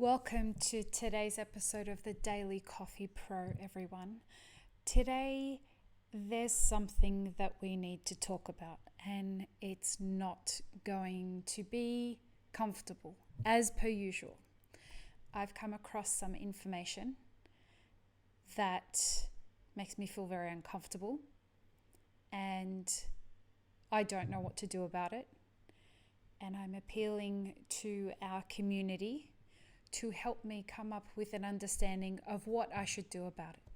Welcome to today's episode of the Daily Coffee Pro, everyone. Today, there's something that we need to talk about, and it's not going to be comfortable, as per usual. I've come across some information that makes me feel very uncomfortable, and I don't know what to do about it. And I'm appealing to our community to help me come up with an understanding of what I should do about it.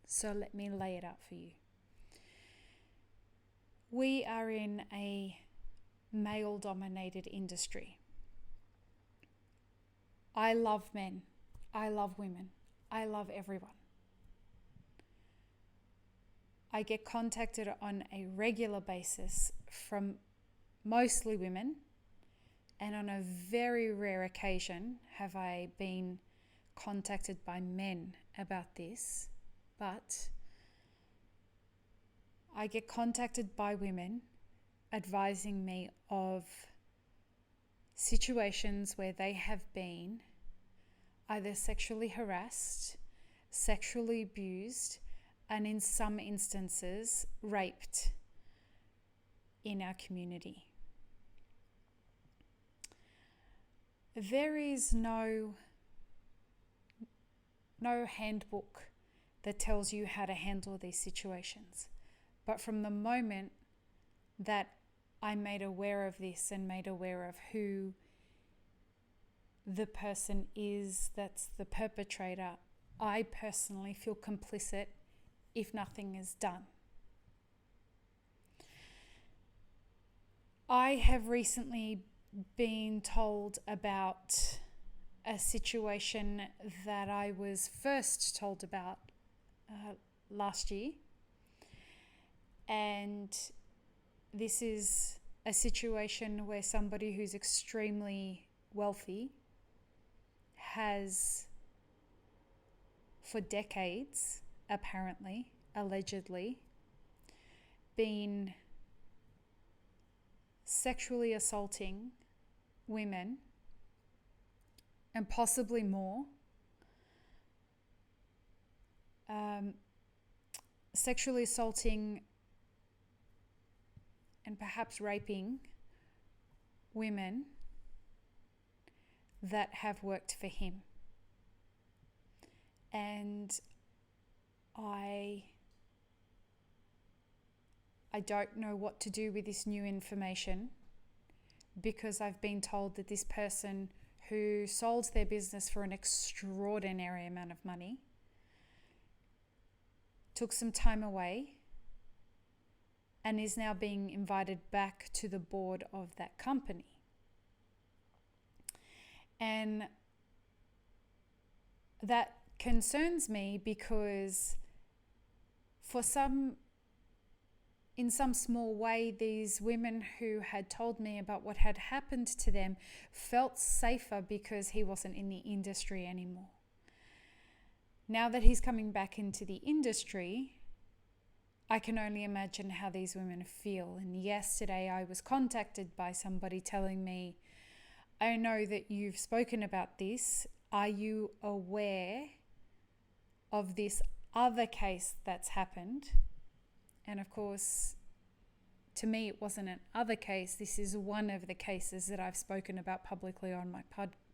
So let me lay it out for you. We are in a male-dominated industry. I love men. I love women. I love everyone. I get contacted on a regular basis from mostly women, and on a very rare occasion have I been contacted by men about this, but I get contacted by women advising me of situations where they have been either sexually harassed, sexually abused, and in some instances raped in our community. There is no handbook that tells you how to handle these situations. But from the moment that I'm made aware of this and made aware of who the person is that's the perpetrator, I personally feel complicit if nothing is done. I have recently been told about a situation that I was first told about last year, and this is a situation where somebody who's extremely wealthy has for decades, apparently, allegedly, been sexually assaulting women and possibly more, sexually assaulting and perhaps raping women that have worked for him. And I don't know what to do with this new information, because I've been told that this person who sold their business for an extraordinary amount of money took some time away and is now being invited back to the board of that company. And that concerns me because in some small way, these women who had told me about what had happened to them felt safer because he wasn't in the industry anymore. Now that he's coming back into the industry, I can only imagine how these women feel. And yesterday I was contacted by somebody telling me, I know that you've spoken about this. Are you aware of this other case that's happened? And of course, to me, it wasn't an other case. This is one of the cases that I've spoken about publicly on my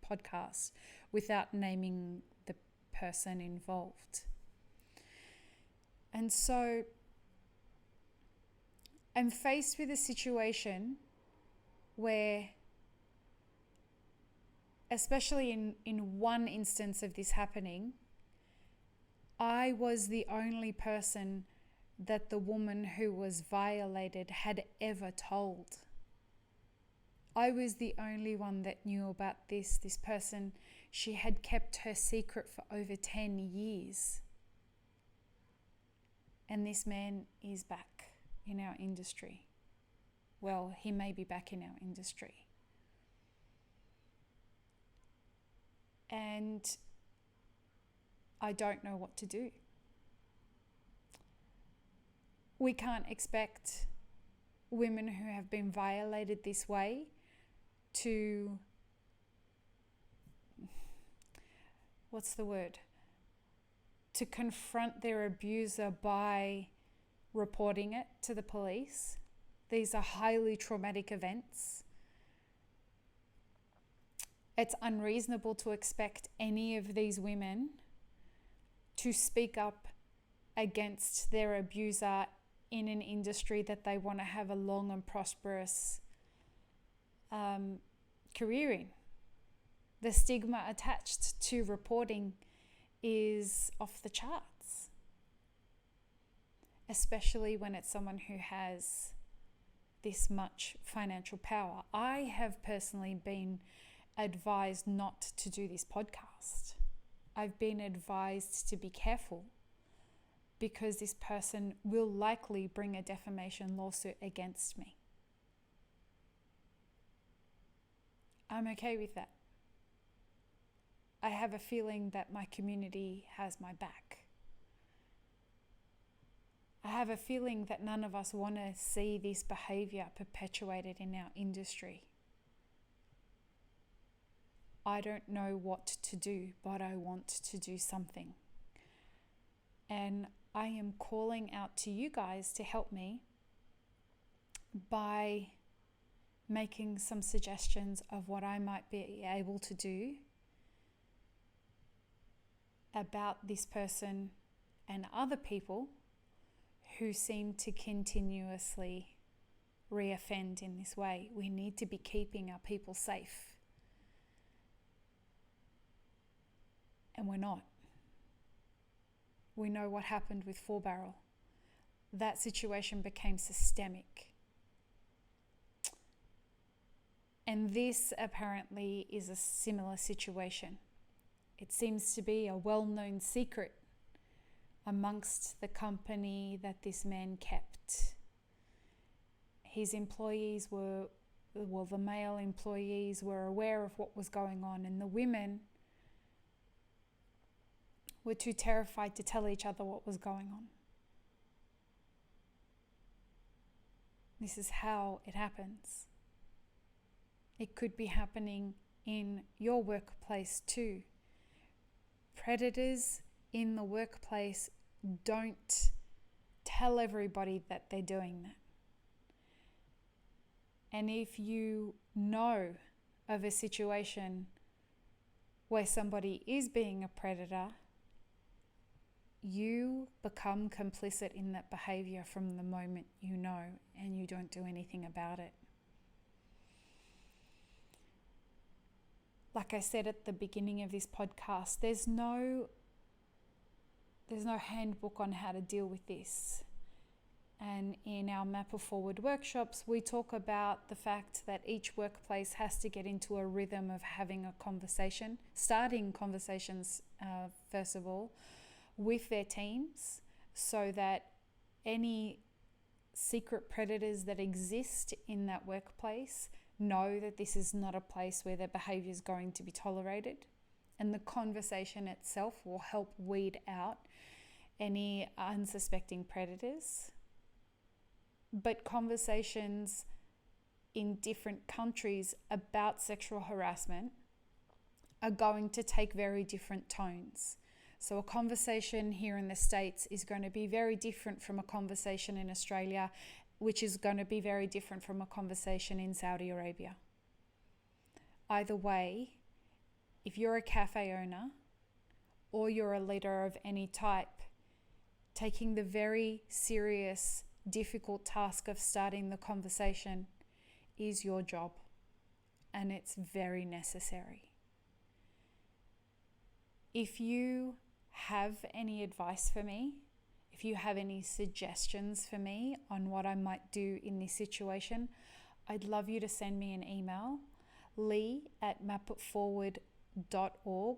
podcast without naming the person involved. And so I'm faced with a situation where, especially in one instance of this happening, I was the only person that the woman who was violated had ever told. I was the only one that knew about this. This person, she had kept her secret for over 10 years. And this man is back in our industry. Well, he may be back in our industry. And I don't know what to do. We can't expect women who have been violated this way to to confront their abuser by reporting it to the police. These are highly traumatic events. It's unreasonable to expect any of these women to speak up against their abuser in an industry that they want to have a long and prosperous career in. The stigma attached to reporting is off the charts, especially when it's someone who has this much financial power. I have personally been advised not to do this podcast. I've been advised to be careful because this person will likely bring a defamation lawsuit against me. I'm okay with that. I have a feeling that my community has my back. I have a feeling that none of us want to see this behavior perpetuated in our industry. I don't know what to do, but I want to do something. And I am calling out to you guys to help me by making some suggestions of what I might be able to do about this person and other people who seem to continuously reoffend in this way. We need to be keeping our people safe. And we're not. We know what happened with 4Barrel. That situation became systemic. And this apparently is a similar situation. It seems to be a well-known secret amongst the company that this man kept. His employees the male employees were aware of what was going on, and the women were too terrified to tell each other what was going on. This is how it happens. It could be happening in your workplace too. Predators in the workplace don't tell everybody that they're doing that. And if you know of a situation where somebody is being a predator, you become complicit in that behavior from the moment you know, and you don't do anything about it. Like I said at the beginning of this podcast, there's no handbook on how to deal with this. And in our Map It Forward workshops, we talk about the fact that each workplace has to get into a rhythm of having a conversation, starting conversations, first of all, with their teams, so that any secret predators that exist in that workplace know that this is not a place where their behavior is going to be tolerated. And the conversation itself will help weed out any unsuspecting predators. But conversations in different countries about sexual harassment are going to take very different tones. So a conversation here in the States is going to be very different from a conversation in Australia, which is going to be very different from a conversation in Saudi Arabia. Either way, if you're a cafe owner or you're a leader of any type, taking the very serious, difficult task of starting the conversation is your job, and it's very necessary. If you have any advice for me, if you have any suggestions for me on what I might do in this situation, I'd love you to send me an email, lee@mapitforward.org.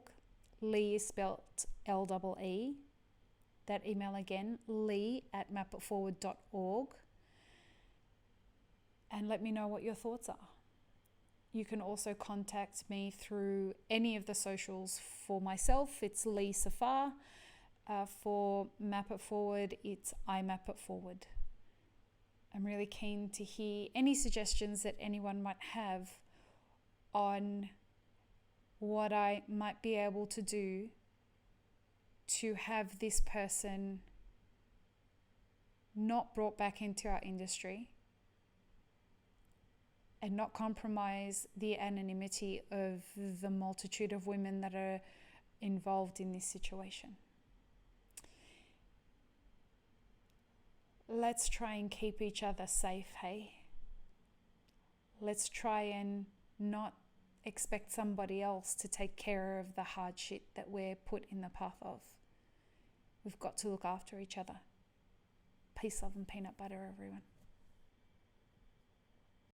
Lee is spelt L-E-E. That email again, lee@mapitforward.org. And let me know what your thoughts are. You can also contact me through any of the socials. For myself, it's Lee Safar. For Map It Forward, it's I Map It Forward. I'm really keen to hear any suggestions that anyone might have on what I might be able to do to have this person not brought back into our industry and not compromise the anonymity of the multitude of women that are involved in this situation. Let's try and keep each other safe, hey? Let's try and not expect somebody else to take care of the hard shit that we're put in the path of. We've got to look after each other. Peace, love, and peanut butter, everyone.